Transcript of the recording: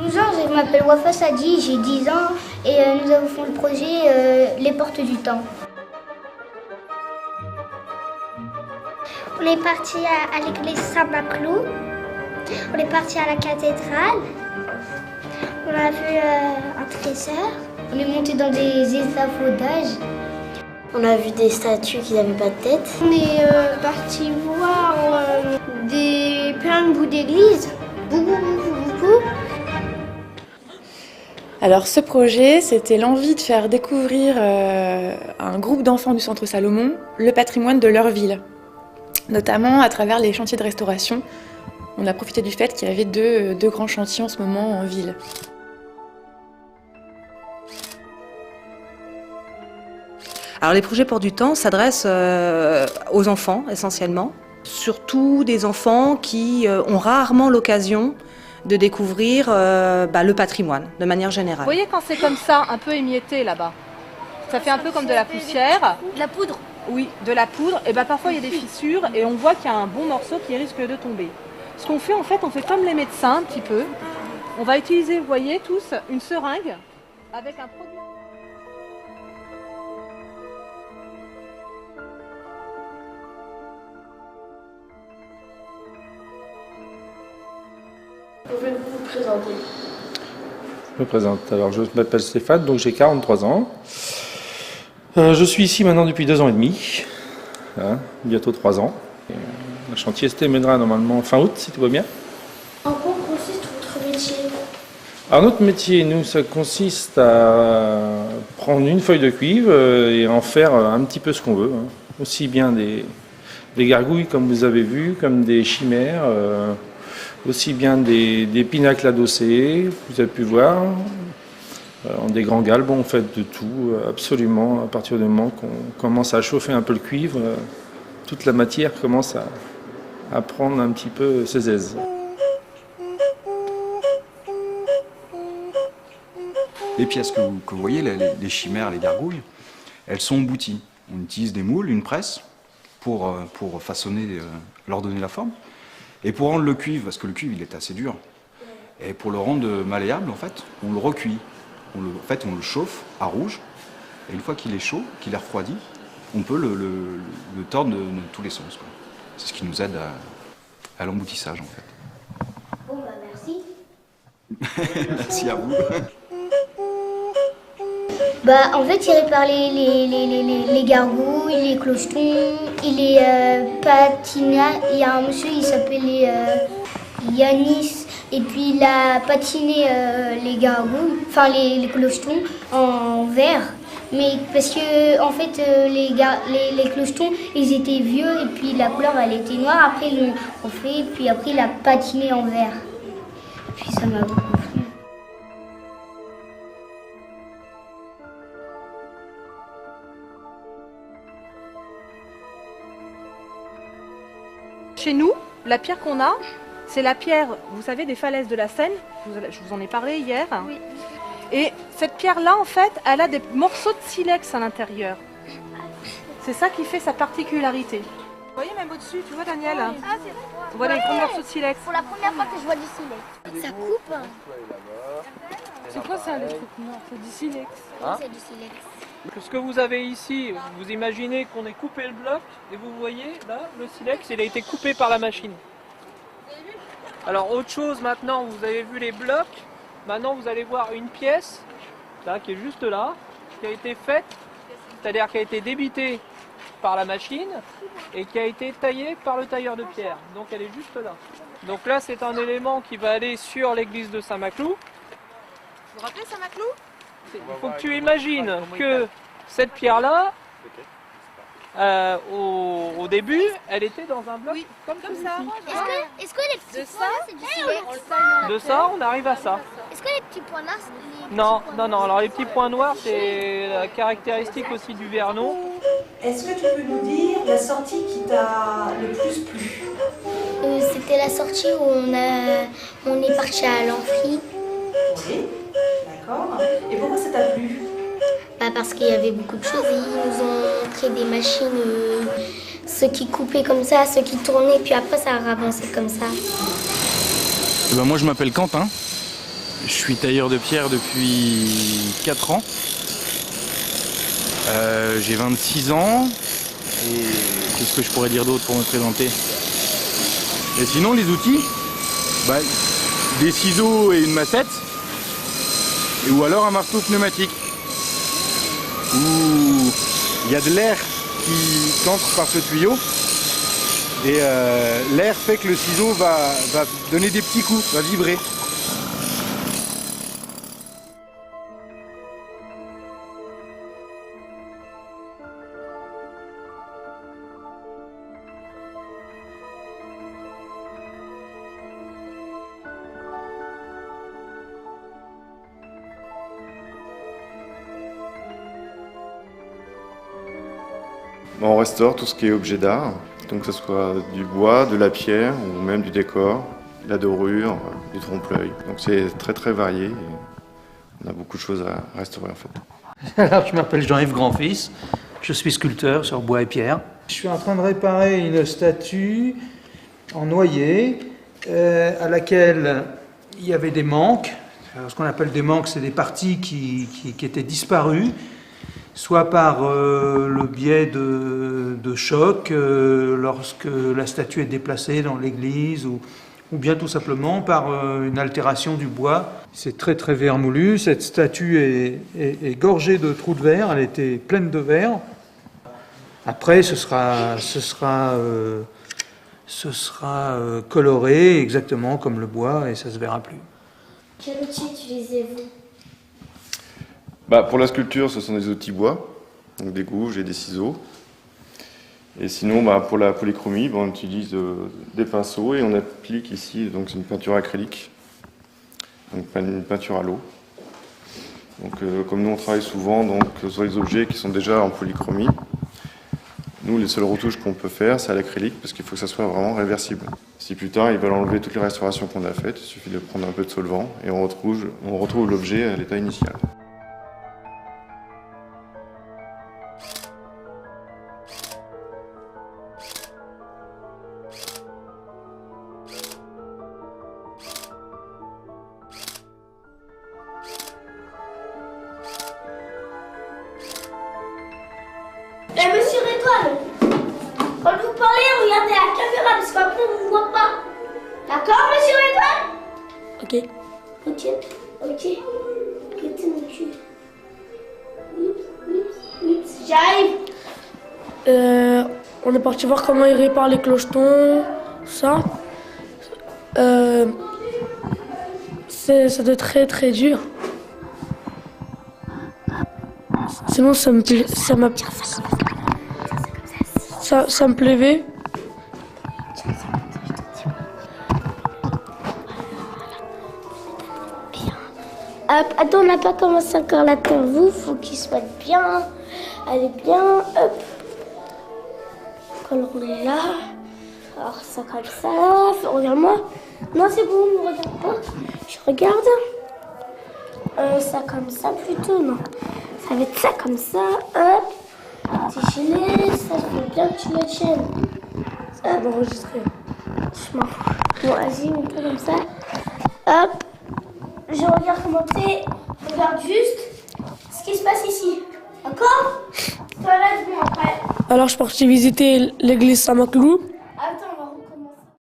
Bonjour, je m'appelle Wafa Sadi, j'ai 10 ans et nous avons fait le projet Les Portes du Temps. On est parti à l'église Saint-Maclou, on est parti à la cathédrale, on a vu un trésor, on est monté dans des échafaudages. On a vu des statues qui n'avaient pas de tête. On est parti voir plein de bouts d'église, beaucoup. Alors ce projet, c'était l'envie de faire découvrir à un groupe d'enfants du Centre Salomon le patrimoine de leur ville, notamment à travers les chantiers de restauration. On a profité du fait qu'il y avait deux grands chantiers en ce moment en ville. Alors les projets Portes du Temps s'adressent aux enfants essentiellement, surtout des enfants qui ont rarement l'occasion de découvrir le patrimoine de manière générale. Vous voyez quand c'est comme ça, un peu émietté là-bas, ça fait un peu comme de la poussière. De la poudre. Oui, de la poudre, et parfois il y a des fissures et on voit qu'il y a un bon morceau qui risque de tomber. Ce qu'on fait en fait, on fait comme les médecins un petit peu. On va utiliser, vous voyez tous, une seringue avec un produit. Pouvez-vous vous présenter? Je me présente. Alors, je m'appelle Stéphane, donc j'ai 43 ans. Je suis ici maintenant depuis 2 ans et demi, bientôt 3 ans. Le chantier se terminera normalement fin août, si tout va bien. En quoi consiste votre métier? Alors, notre métier, nous, ça consiste à prendre une feuille de cuivre et en faire un petit peu ce qu'on veut. Aussi bien des gargouilles, comme vous avez vu, comme des chimères. Aussi bien des pinacles adossés, vous avez pu voir, des grands galbes, on fait de tout, absolument, à partir du moment qu'on commence à chauffer un peu le cuivre, toute la matière commence à prendre un petit peu ses aises. Les pièces que vous voyez, les chimères, les gargouilles, elles sont embouties. On utilise des moules, une presse, pour façonner, leur donner la forme. Et pour rendre le cuivre, parce que le cuivre il est assez dur, et pour le rendre malléable, en fait, on le recuit. On le chauffe à rouge, et une fois qu'il est chaud, qu'il est refroidi, on peut le tordre de tous les sens, quoi. C'est ce qui nous aide à l'emboutissage, en fait. Bon, merci. Merci à vous. En fait, il répare les gargouilles, les clochetons, il est patina. Il y a un monsieur, il s'appelait Yanis, et puis il a patiné les gargouilles, enfin les clochetons en verre. Mais parce que en fait les clochetons ils étaient vieux et puis la couleur elle était noire. Après ils l'ont refait, et puis après il a patiné en verre. Et puis ça m'a beaucoup plu. Chez nous, la pierre qu'on a, c'est la pierre, vous savez, des falaises de la Seine. Je vous en ai parlé hier. Oui. Et cette pierre-là, en fait, elle a des morceaux de silex à l'intérieur. C'est ça qui fait sa particularité. Vous voyez même au-dessus, tu vois Daniel? Ah, On voit des gros morceaux de silex. Pour la première fois que je vois du silex. Ça coupe. C'est quoi ça, les trucs noirs? C'est du silex. C'est du silex. Ce que vous avez ici, vous imaginez qu'on ait coupé le bloc et vous voyez là, le silex, il a été coupé par la machine. Alors autre chose maintenant, vous avez vu les blocs, maintenant vous allez voir une pièce, là, qui est juste là, qui a été faite, c'est-à-dire qui a été débitée par la machine et qui a été taillée par le tailleur de pierre. Donc elle est juste là. Donc là c'est un élément qui va aller sur l'église de Saint-Maclou. Vous vous rappelez Saint-Maclou? Il faut que tu imagines que cette pierre-là, au début, elle était dans un bloc comme ça. Est-ce que les petits points là, c'est du silex? De ça, on arrive à ça. Est-ce que les petits points là, c'est Non. Alors les petits points noirs, c'est la caractéristique aussi du Vernon. Est-ce que tu peux nous dire la sortie qui t'a le plus plu? C'était la sortie où on est parti à l'amphi. Oui, d'accord. Et pourquoi ça t'a plu? Parce qu'il y avait beaucoup de choses. Ils nous ont montré des machines, ceux qui coupaient comme ça, ceux qui tournaient, puis après ça a avancé comme ça. Moi je m'appelle Quentin. Je suis tailleur de pierre depuis 4 ans. J'ai 26 ans. Et qu'est-ce que je pourrais dire d'autre pour me présenter? Et sinon, les outils, des ciseaux et une massette. Ou alors un marteau pneumatique. Où il y a de l'air qui entre par ce tuyau. Et l'air fait que le ciseau va donner des petits coups, va vibrer. On restaure tout ce qui est objet d'art, donc que ce soit du bois, de la pierre ou même du décor, de la dorure, du trompe-l'œil. Donc c'est très très varié et on a beaucoup de choses à restaurer en fait. Alors je m'appelle Jean-Yves Grandfils, je suis sculpteur sur bois et pierre. Je suis en train de réparer une statue en noyer à laquelle il y avait des manques. Alors, ce qu'on appelle des manques, c'est des parties qui étaient disparues, soit par le biais de chocs lorsque la statue est déplacée dans l'église, ou bien tout simplement par une altération du bois. C'est très très vermoulu, cette statue est gorgée de trous de verre, elle était pleine de verre. Après ce sera coloré exactement comme le bois et ça se verra plus. Quel outil utilisez-vous ? Pour la sculpture, ce sont des outils bois, donc des gouges et des ciseaux. Et sinon, pour la polychromie, on utilise des pinceaux et on applique ici donc c'est une peinture acrylique, donc une peinture à l'eau. Donc, comme nous on travaille souvent donc, sur les objets qui sont déjà en polychromie, nous les seules retouches qu'on peut faire c'est à l'acrylique parce qu'il faut que ça soit vraiment réversible. Si plus tard ils veulent enlever toutes les restaurations qu'on a faites, il suffit de prendre un peu de solvant et on retrouve l'objet à l'état initial. Monsieur Étoile, quand vous parlez, regardez la caméra parce qu'après on ne vous voit pas. D'accord, Monsieur Étoile? Ok. Arrêtez mon cul. J'arrive. On est parti voir comment ils réparent les clochetons, ça. Ça doit être très très dur. Sinon ça me plaisait. Hop, attends, on n'a pas commencé encore l'interview, faut qu'il soit bien. Allez bien, hop. Quand on est là, alors ça comme ça, regarde-moi. Non, c'est bon, ne regarde pas. Je regarde. Ça comme ça plutôt, non. Ça va être ça comme ça, hop. T'es gêné, ça fait bien que tu le tiennes. Ça va enregistrer. Doucement. Bon, vas-y, mets-toi comme ça. Hop. Je regarde comment t'es. Regarde juste ce qui se passe ici. D'accord? Toi là, bon après. Alors je suis parti visiter l'église Saint-Maclou. Attends, on va recommencer.